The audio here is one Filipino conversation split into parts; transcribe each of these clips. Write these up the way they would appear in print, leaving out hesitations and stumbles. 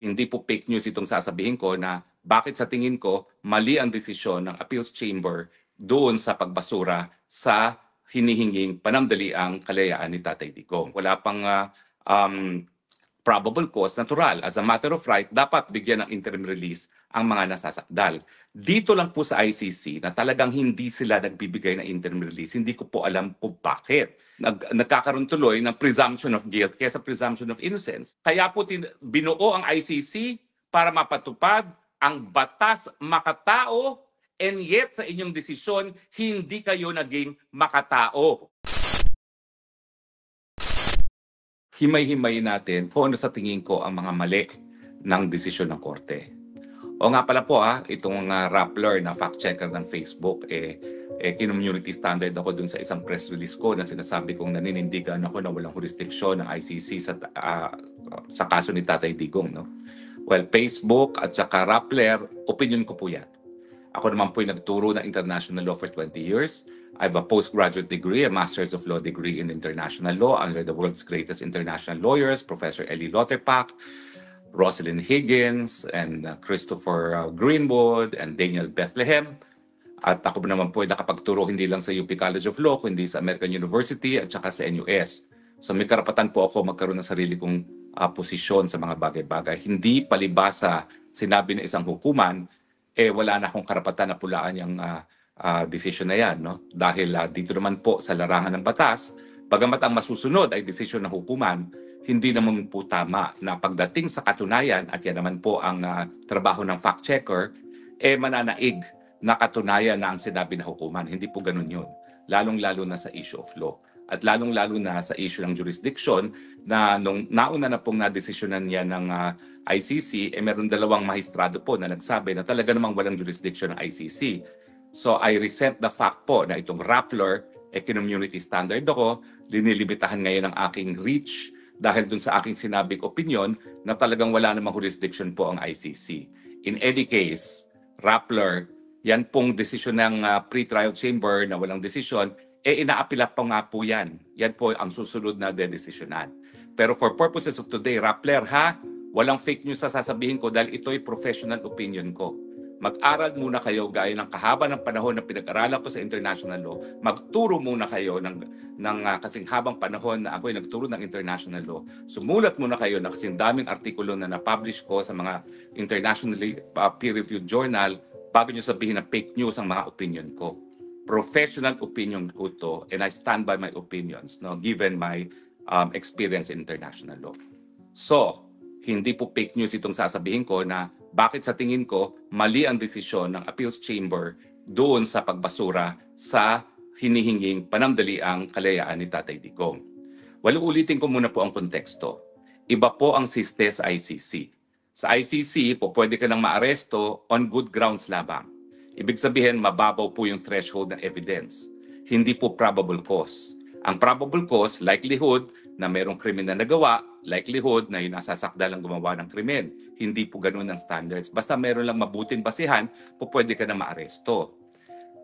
Hindi po fake news itong sasabihin ko na bakit sa tingin ko mali ang desisyon ng Appeals Chamber doon sa pagbasura sa hinihinging panandaliang kalayaan ni Tatay Digong. Wala pang probable cause, natural. As a matter of right, dapat bigyan ng interim release ang mga nasasakdal. Dito lang po sa ICC na talagang hindi sila nagbibigay ng interim release. Hindi ko po alam kung bakit. Nagkakaroon tuloy ng presumption of guilt kaysa presumption of innocence. Kaya po binuo ang ICC para mapatupad ang batas makatao, and yet sa inyong desisyon, hindi kayo naging makatao. Himay-himayin natin kung ano sa tingin ko ang mga mali ng desisyon ng korte. O nga pala po itong Rappler na fact-checker ng Facebook, community standard ako dun sa isang press release ko na sinasabi kong naninindigan ako na walang jurisdiksyon ng ICC sa kaso ni Tatay Digong. No? Well, Facebook at saka Rappler, opinion ko po yan. Ako naman po yung nagturo ng international law for 20 years. I have a postgraduate degree, a master's of law degree in international law under the world's greatest international lawyers, Professor Eli Lauterpacht, Rosalind Higgins, and Christopher Greenwood, and Daniel Bethlehem. At ako naman po ay nakapagturo hindi lang sa UP College of Law, kundi sa American University at saka sa NUS. So may karapatan po ako magkaroon ng sarili kong posisyon sa mga bagay-bagay. Hindi palibasa sinabi ng isang hukuman, wala na akong karapatan na pulaan yung decision na yan. No? Dahil dito naman po sa larangan ng batas, bagamat ang masusunod ay desisyon ng hukuman, hindi naman po tama na pagdating sa katunayan, at yan naman po ang trabaho ng fact-checker, mananaig na katunayan na ang sinabi ng hukuman. Hindi po ganun yun. Lalong-lalo na sa issue of law. At lalong-lalo na sa issue ng jurisdiction na nung nauna na pong nadesisyonan yan ng ICC, meron dalawang mahistrado po na nagsabi na talaga namang walang jurisdiction ng ICC. So I resent the fact po na itong Rappler, community standard ako, linilibitahan ngayon ang aking reach dahil dun sa aking sinabing opinion na talagang wala namang jurisdiction po ang ICC. In any case, Rappler, yan pong desisyon ng pre-trial chamber na walang desisyon, inaapila pa nga po yan. Yan po ang susunod na dedesisyonan. Pero for purposes of today, Rappler walang fake news sa sasabihin ko dahil ito'y professional opinion ko. Mag-aral muna kayo gaya ng kahaba ng panahon na pinag-aralan ko sa international law. Magturo muna kayo ng kasing habang panahon na ako'y nagturo ng international law. Sumulat muna kayo ng kasing daming artikulo na na-publish ko sa mga internationally peer-reviewed journal bago nyo sabihin na fake news ang mga opinion ko. Professional opinion ko to, and I stand by my opinions, no, given my experience in international law. So, hindi po fake news itong sasabihin ko na bakit sa tingin ko mali ang desisyon ng Appeals Chamber doon sa pagbasura sa hinihinging panandaliang kalayaan ni Tatay Digong. Well, ulitin ko muna po ang konteksto. Iba po ang siste sa ICC. Sa ICC po pwede ka nang maaresto on good grounds lamang. Ibig sabihin, mababaw po yung threshold ng evidence. Hindi po probable cause. Ang probable cause, likelihood na mayroong krimen na nagawa, likelihood na yung nasasakdal ang gumawa ng krimen. Hindi po ganun ang standards. Basta meron lang mabuting basihan, po pwede ka na maaresto.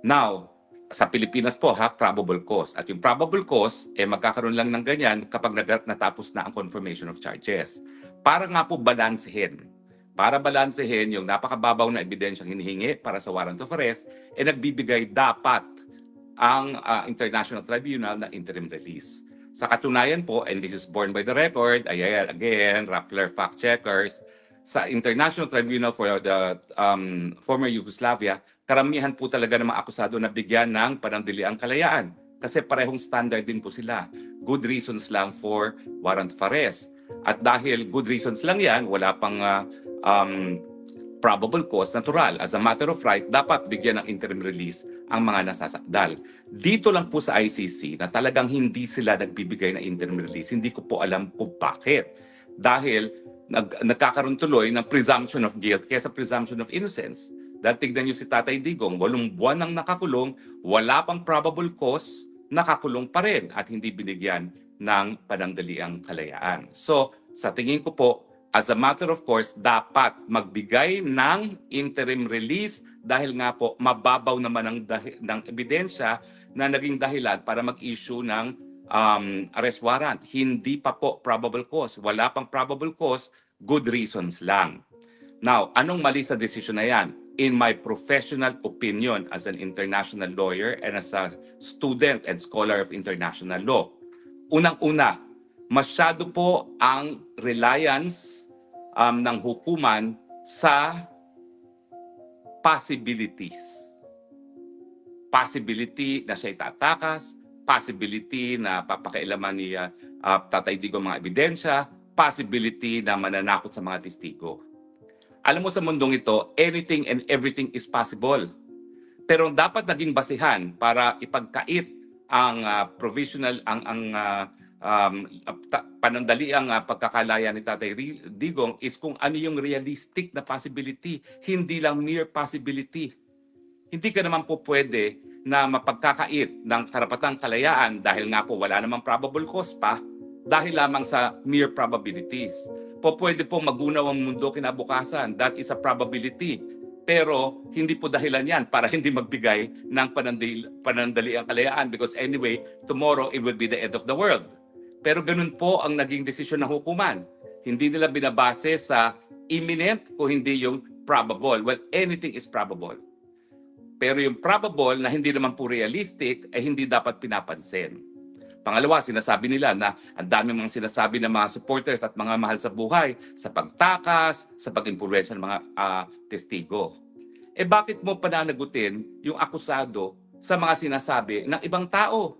Now, sa Pilipinas po probable cause. At yung probable cause, magkakaroon lang ng ganyan kapag natapos na ang confirmation of charges. Para nga po balansehin. Para balansehin yung napakababaw na ebidensyang hinihingi para sa warrant of arrest, nagbibigay dapat ang International Tribunal ng interim release. Sa katunayan po, and this is borne by the record, again, Rappler fact checkers, sa International Tribunal for the former Yugoslavia, karamihan po talaga ng mga akusado na bigyan ng panandaliang kalayaan. Kasi parehong standard din po sila. Good reasons lang for warrant of arrest. At dahil good reasons lang yan, wala pang probable cause, natural. As a matter of right, dapat bigyan ng interim release ang mga nasasakdal. Dito lang po sa ICC na talagang hindi sila nagbibigay ng interim release. Hindi ko po alam kung bakit. Dahil nagkakaroon tuloy ng presumption of guilt kaysa presumption of innocence. Dahil tignan nyo si Tatay Digong, 8 buwan nang nakakulong, wala pang probable cause, nakakulong pa rin at hindi binigyan ng panandaliang kalayaan. So, sa tingin ko po, as a matter of course, dapat magbigay ng interim release dahil nga po mababaw naman ng ebidensya na naging dahilan para mag-issue ng arrest warrant. Hindi pa po probable cause. Wala pang probable cause, good reasons lang. Now, anong mali sa desisyon na yan? In my professional opinion as an international lawyer and as a student and scholar of international law, unang-una, masyado po ang reliance ng hukuman sa possibilities. Possibility na siya itatakas, possibility na papakailaman ni Tatay Digong mga ebidensya, possibility na mananakot sa mga testigo. Alam mo, sa mundong ito, anything and everything is possible. Pero dapat naging basihan para ipagkait ang provisional, panandaliang pagkakalaya ni Tatay Digong is kung ano yung realistic na possibility, hindi lang mere possibility. Hindi ka naman po pwede na mapagkakait ng karapatang kalayaan dahil nga po wala namang probable cause pa dahil lamang sa mere probabilities. Pwede po magunaw ang mundo kinabukasan. That is a probability. Pero hindi po dahilan yan para hindi magbigay ng panandaliang kalayaan because anyway, tomorrow it will be the end of the world. Pero ganun po ang naging desisyon ng hukuman. Hindi nila binabase sa imminent o hindi yung probable. Well, anything is probable. Pero yung probable na hindi naman po realistic ay hindi dapat pinapansin. Pangalawa, sinasabi nila na ang dami mga sinasabi ng mga supporters at mga mahal sa buhay sa pagtakas, sa pag-impluwensya ng mga testigo. Bakit mo pananagutin yung akusado sa mga sinasabi ng ibang tao?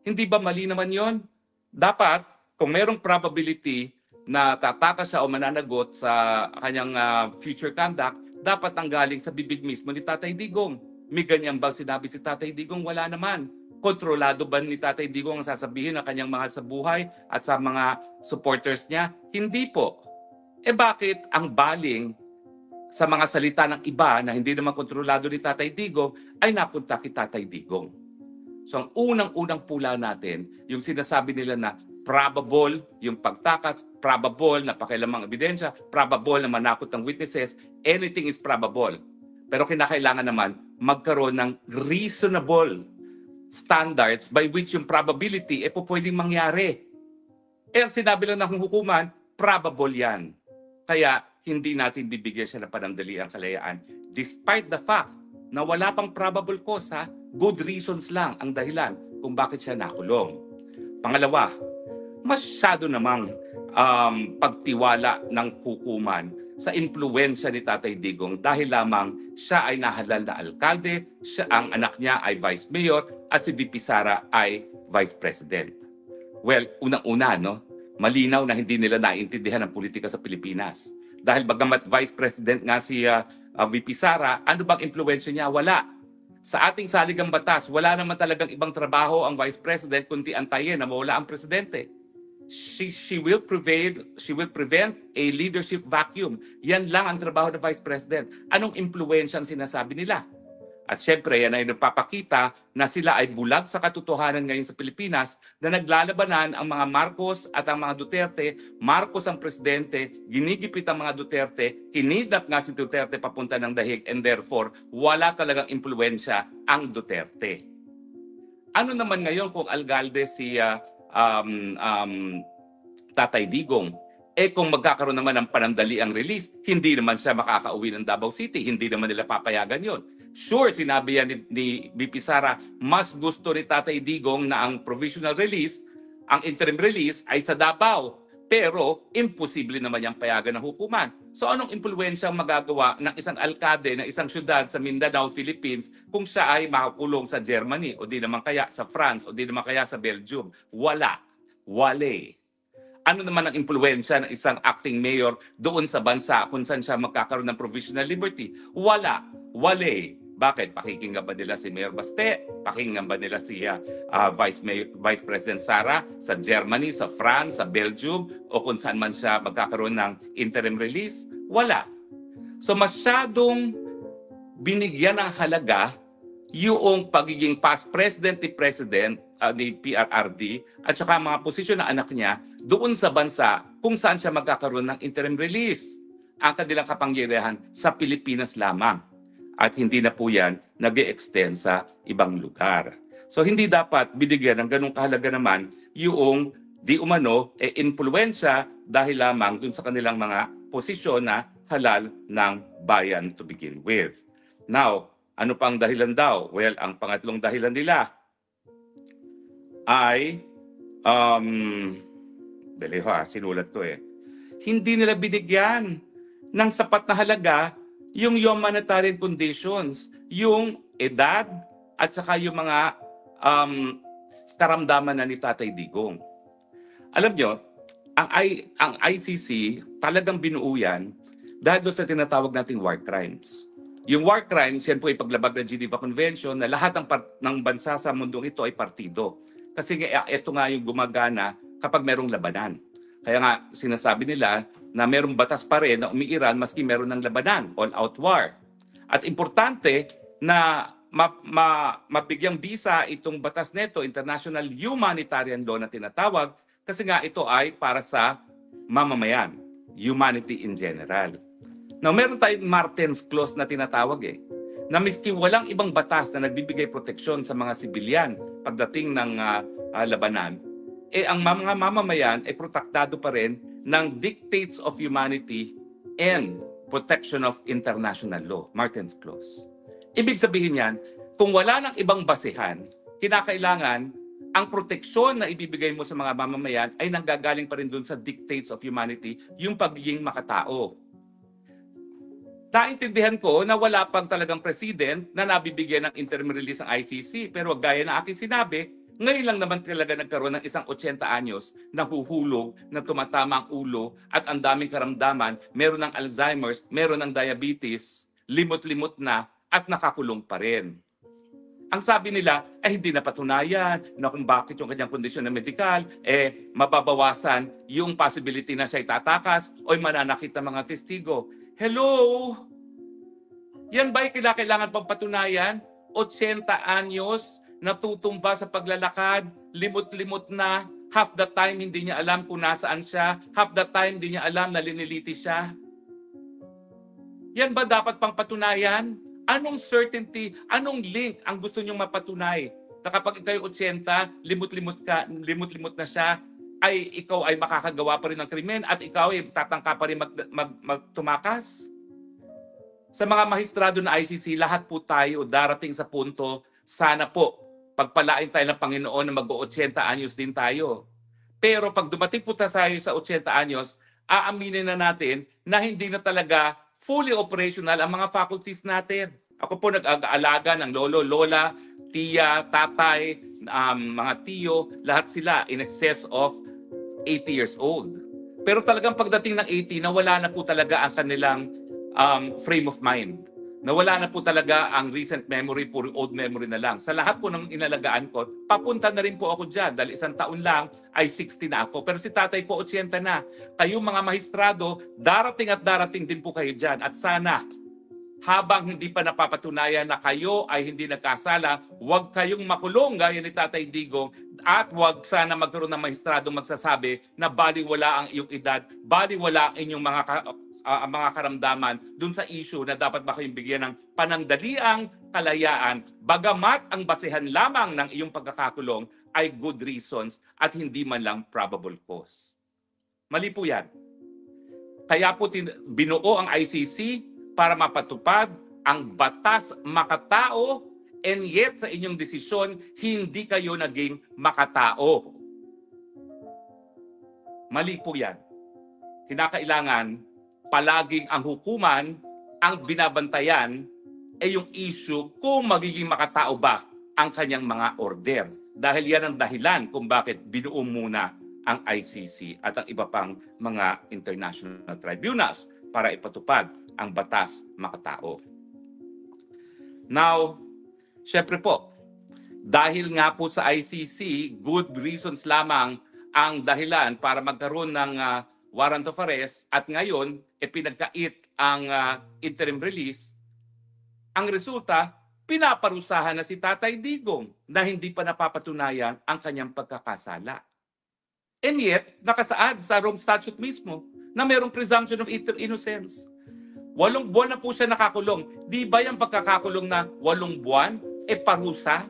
Hindi ba mali naman yon? Dapat, kung merong probability na tatakas siya o mananagot sa kanyang future conduct, dapat nanggaling sa bibig mismo ni Tatay Digong. May ganyan bang sinabi si Tatay Digong? Wala naman. Kontrolado ba ni Tatay Digong ang sasabihin ng kanyang mahal sa buhay at sa mga supporters niya? Hindi po. Bakit ang baling sa mga salita ng iba na hindi naman kontrolado ni Tatay Digong ay napunta kay Tatay Digong? So ang unang-unang pula natin, yung sinasabi nila na probable yung pagtakas, probable na pakialamang ebidensya, probable na manakot ng witnesses, anything is probable. Pero kinakailangan naman magkaroon ng reasonable standards by which yung probability po pwedeng mangyari. Ang sinabi lang ng hukuman, probable yan. Kaya hindi natin bibigyan siya ng panandaliang kalayaan despite the fact na wala pang probable cause, good reasons lang ang dahilan kung bakit siya nakulong. Pangalawa, masyado namang pagtiwala ng hukuman sa impluwensya ni Tatay Digong dahil lamang siya ay nahalal na alkalde, ang anak niya ay vice mayor at si VP Sara ay vice president. Well, unang-una, malinaw na hindi nila naiintindihan ang politika sa Pilipinas. Dahil bagamat vice president nga si VP Sara, ano bang impluwensya niya? Wala. Sa ating saligang batas, wala naman talagang ibang trabaho ang vice president kundi antayin na mawala ang presidente. She will prevent a leadership vacuum. Yan lang ang trabaho ng Vice President. Anong impluwensya ang sinasabi nila? At syempre, yan ay nagpapakita na sila ay bulag sa katotohanan ngayon sa Pilipinas na naglalabanan ang mga Marcos at ang mga Duterte. Marcos ang presidente, ginigipit ang mga Duterte, kinidnap nga si Duterte papunta ng dahig and therefore, wala talagang impluwensya ang Duterte. Ano naman ngayon kung algalde si Tatay Digong? Kung magkakaroon naman ng panandaliang release, hindi naman siya makakauwi ng Davao City. Hindi naman nila papayagan yon. Sure, sinabi yan ni VP Sara, mas gusto ni Tatay Digong na ang provisional release, ang interim release ay sa Davao. Pero imposible naman yung payagan ng hukuman. So anong impluwensya ang magagawa ng isang alkade ng isang syudad sa Mindanao, Philippines kung siya ay makakulong sa Germany o di naman kaya sa France o di naman kaya sa Belgium? Wala. Wale. Ano naman ang impluwensya ng isang acting mayor doon sa bansa kung saan siya magkakaroon ng provisional liberty? Wala. Wale. Bakit? Pakikinggan ba nila si Mayor Baste? Pakinggan ba nila si Vice President Sara sa Germany, sa France, sa Belgium, o kung saan man siya magkakaroon ng interim release? Wala. So masyadong binigyan ng halaga yung pagiging past president ni President ni PRRD at saka mga posisyon ng anak niya doon sa bansa kung saan siya magkakaroon ng interim release. Ang kanilang kapangyarihan sa Pilipinas lamang. At hindi na po yan nag-e-extend sa ibang lugar. So hindi dapat binigyan ng ganung kahalaga naman yung di umano impluwensya dahil lamang dun sa kanilang mga posisyon na halal ng bayan to begin with. Now, ano pang dahilan daw? Well, ang pangatlong dahilan nila ay, dali ho sinulat ko hindi nila binigyan ng sapat na halaga yung humanitarian conditions, yung edad at saka yung mga karamdaman na ni Tatay Digong. Alam nyo, ang ICC talagang binuo yan dahil doon sa tinatawag nating war crimes. Yung war crimes, yan po ay paglabag ng Geneva Convention na lahat ng bansa sa mundong ito ay partido. Kasi ito nga yung gumagana kapag merong labanan. Kaya nga sinasabi nila na merong batas pa rin na umiiral maski meron ng labanan, all-out war. At importante na mabigyang bisa itong batas neto, International Humanitarian Law na tinatawag, kasi nga ito ay para sa mamamayan, humanity in general. Now, meron tayong Martens Clause na tinatawag na miski walang ibang batas na nagbibigay proteksyon sa mga sibilyan pagdating ng labanan, ang mga mamamayan ay protektado pa rin ng dictates of humanity and protection of international law, Martens Clause. Ibig sabihin yan, kung wala nang ibang basehan, kinakailangan ang proteksyon na ibibigay mo sa mga mamamayan ay nanggagaling pa rin dun sa dictates of humanity, yung pagiging makatao. Naintindihan ko na wala pang talagang president na nabibigyan ng interim release ng ICC. Pero gaya na aking sinabi, ngayon lang naman talaga nagkaroon ng isang 80 anyos na huhulog, na tumatama ang ulo at ang daming karamdaman, meron ng Alzheimer's, meron ng diabetes, limot-limot na at nakakulong pa rin. Ang sabi nila ay hindi napatunayan na kung bakit yung kanyang kondisyon na medikal mababawasan yung possibility na siya itatakas o mananakit ng mga testigo. Hello? Yan ba'y kailangan pang patunayan? 80 anyos, natutumba sa paglalakad, limot-limot na, half the time hindi niya alam kung nasaan siya, half the time hindi niya alam na liniliti siya. Yan ba dapat pang patunayan? Anong certainty, anong link ang gusto niyong mapatunay? Na kapag ikaw 80, limot-limot na siya, ay ikaw ay makakagawa pa rin ng krimen at ikaw ay tatangka pa rin magtumakas? Sa mga mahistrado na ICC, lahat po tayo darating sa punto, sana po, pagpalain tayo ng Panginoon na mag-80 anyos din tayo. Pero pag dumating po tayo sa 80 anyos, aaminin na natin na hindi na talaga fully operational ang mga faculties natin. Ako po nag-aalaga ng lolo, lola, tiya, tatay, mga tiyo, lahat sila in excess of 80 years old. Pero talagang pagdating ng 80, nawala na po talaga ang kanilang frame of mind. Nawala na po talaga ang recent memory, puro old memory na lang. Sa lahat po ng inalagaan ko, papunta na rin po ako dyan dahil isang taon lang ay 60 na ako. Pero si tatay po 80 na. Kayong mga mahistrado, darating at darating din po kayo dyan. At sana, habang hindi pa napapatunayan na kayo ay hindi nagkasala, huwag kayong makulong gaya ni Tatay Digong at huwag sana magkaroon ng mahistradong magsasabi na baliwala ang iyong edad, baliwala ang inyong mga karamdaman dun sa issue na dapat ba kayong bigyan ng panandaliang kalayaan bagamat ang basehan lamang ng iyong pagkakakulong ay good reasons at hindi man lang probable cause. Mali po yan. Kaya po binuo ang ICC para mapatupad ang batas makatao and yet sa inyong desisyon, hindi kayo naging makatao. Mali po yan. Kinakailangan palaging ang hukuman ang binabantayan yung issue kung magiging makatao ba ang kanyang mga order. Dahil yan ang dahilan kung bakit binuo muna ang ICC at ang iba pang mga international tribunals para ipatupad ang batas makatao. Now, syempre po, dahil nga po sa ICC, good reasons lamang ang dahilan para magkaroon ng warrant of arrest at ngayon, pinagkait ang interim release, ang resulta, pinaparusahan na si Tatay Digong na hindi pa napapatunayan ang kanyang pagkakasala. And yet, nakasaad sa Rome Statute mismo na mayroong presumption of innocence. 8 buwan na po siya nakakulong. Di ba yung pagkakakulong na 8 buwan, parusa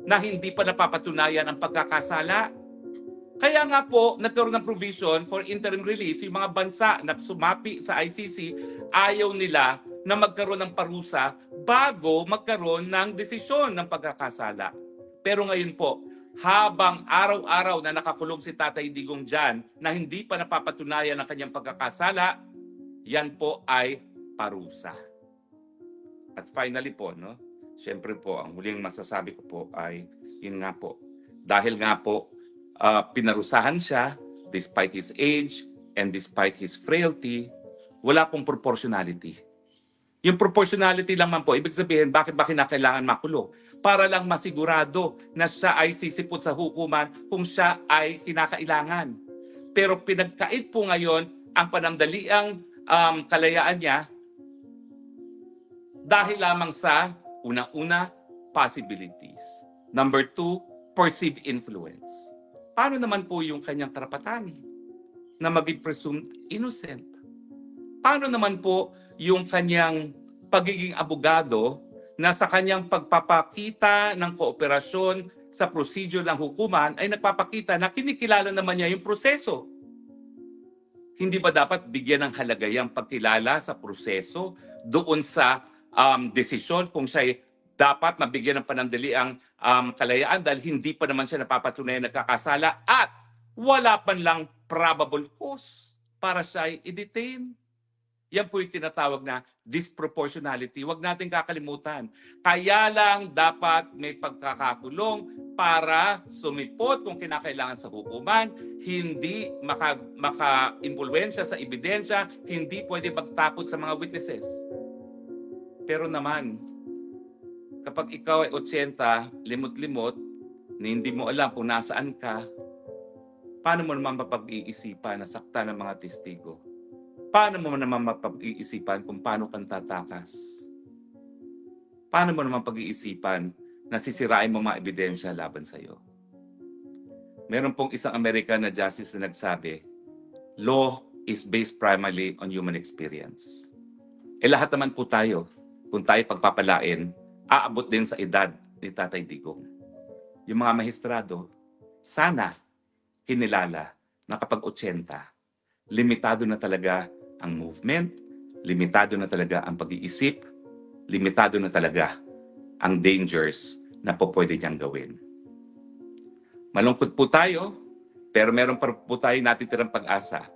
na hindi pa napapatunayan ang pagkakasala? Kaya nga po, nagkaroon ng provision for interim release. Yung mga bansa na sumapi sa ICC, ayaw nila na magkaroon ng parusa bago magkaroon ng desisyon ng pagkakasala. Pero ngayon po, habang araw-araw na nakakulong si Tatay Digong dyan na hindi pa napapatunayan ang kanyang pagkakasala, yan po ay parusa. At finally po, no, syempre po, ang huling masasabi ko po ay, yun nga po, dahil nga po, pinarusahan siya, despite his age and despite his frailty, wala pong proportionality. Yung proportionality lang man po, ibig sabihin, bakit ba kinakailangan makulong? Para lang masigurado na siya ay sisipot sa hukuman kung siya ay kinakailangan. Pero pinagkait po ngayon ang panandaliang kalayaan niya dahil lamang sa unang-una, possibilities. Number 2, perceived influence. Paano naman po yung kanyang karapatan na maging presumed innocent? Paano naman po yung kanyang pagiging abogado na sa kanyang pagpapakita ng kooperasyon sa procedure ng hukuman ay nagpapakita na kinikilala naman niya yung proseso? Hindi ba dapat bigyan ng halagayang pagkilala sa proseso doon sa desisyon kung siya dapat mabigyan ng panandaliang kalayaan dahil hindi pa naman siya napapatunayan nagkakasala at wala pa lang probable cause para siya ay i-detain? Yan po yung tinatawag na disproportionality. Huwag natin kakalimutan. Kaya lang dapat may pagkakakulong para sumipot kung kinakailangan sa hukuman, hindi maka-impluwensya sa ebidensya, hindi pwede magtakot sa mga witnesses. Pero naman, kapag ikaw ay 80, limot-limot, na hindi mo alam kung nasaan ka, paano mo naman mapag-iisipan na sakta ng mga testigo? Paano mo naman mapag-iisipan kung paano kang tatakas? Paano mo naman pag-iisipan na sisirain mo mga ebidensya laban sa iyo? Meron pong isang American na justice na nagsabi, law is based primarily on human experience. Lahat naman po tayo, kung tayo pagpapalain, aabot din sa edad ni Tatay Digong. Yung mga maestrado, sana kinilala na kapag 80, limitado na talaga ang movement, limitado na talaga ang pag-iisip, limitado na talaga ang dangers na po pwede niyang gawin. Malungkot po tayo, pero meron pa po tayo natitirang pag-asa